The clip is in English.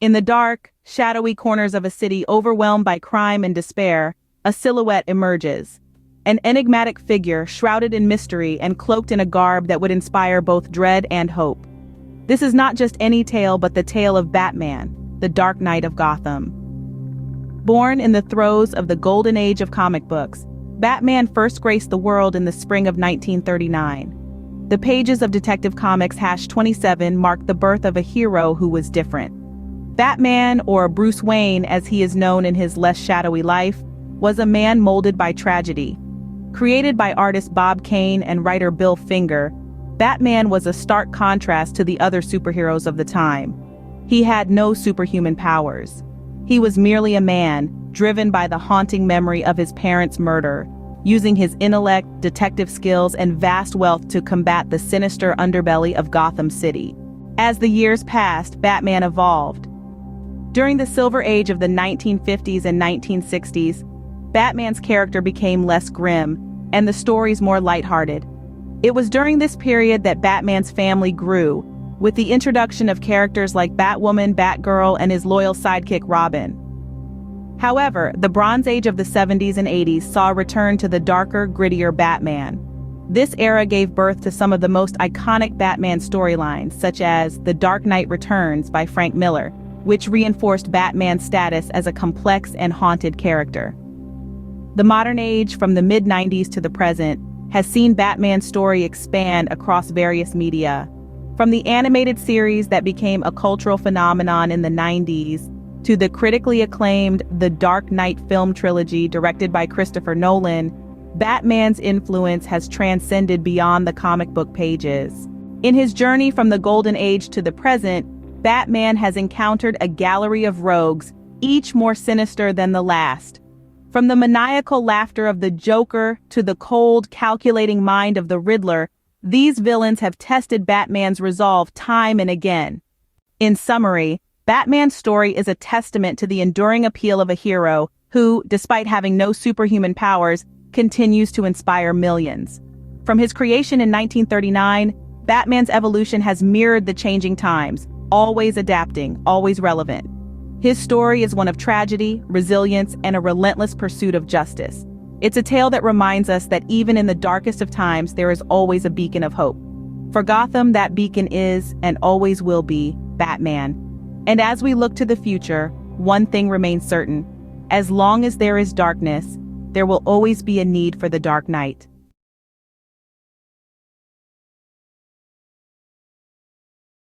In the dark, shadowy corners of a city overwhelmed by crime and despair, a silhouette emerges. An enigmatic figure shrouded in mystery and cloaked in a garb that would inspire both dread and hope. This is not just any tale but the tale of Batman, the Dark Knight of Gotham. Born in the throes of the golden age of comic books, Batman first graced the world in the spring of 1939. The pages of Detective Comics #27 marked the birth of a hero who was different. Batman, or Bruce Wayne as he is known in his less shadowy life, was a man molded by tragedy. Created by artist Bob Kane and writer Bill Finger, Batman was a stark contrast to the other superheroes of the time. He had no superhuman powers. He was merely a man, driven by the haunting memory of his parents' murder, using his intellect, detective skills, and vast wealth to combat the sinister underbelly of Gotham City. As the years passed, Batman evolved. During the Silver Age of the 1950s and 1960s, Batman's character became less grim, and the stories more lighthearted. It was during this period that Batman's family grew, with the introduction of characters like Batwoman, Batgirl, and his loyal sidekick Robin. However, the Bronze Age of the 70s and 80s saw a return to the darker, grittier Batman. This era gave birth to some of the most iconic Batman storylines, such as The Dark Knight Returns by Frank Miller, which reinforced Batman's status as a complex and haunted character. The modern age, from the mid-90s to the present, has seen Batman's story expand across various media. From the animated series that became a cultural phenomenon in the 90s, to the critically acclaimed The Dark Knight film trilogy directed by Christopher Nolan, Batman's influence has transcended beyond the comic book pages. In his journey from the Golden Age to the present, Batman has encountered a gallery of rogues, each more sinister than the last. From the maniacal laughter of the Joker to the cold, calculating mind of the Riddler, these villains have tested Batman's resolve time and again. In summary, Batman's story is a testament to the enduring appeal of a hero who, despite having no superhuman powers, continues to inspire millions. From his creation in 1939, Batman's evolution has mirrored the changing times, always adapting, always relevant. His story is one of tragedy, resilience, and a relentless pursuit of justice. It's a tale that reminds us that even in the darkest of times, there is always a beacon of hope. For Gotham, that beacon is, and always will be, Batman. And as we look to the future, one thing remains certain. As long as there is darkness, there will always be a need for the Dark Knight.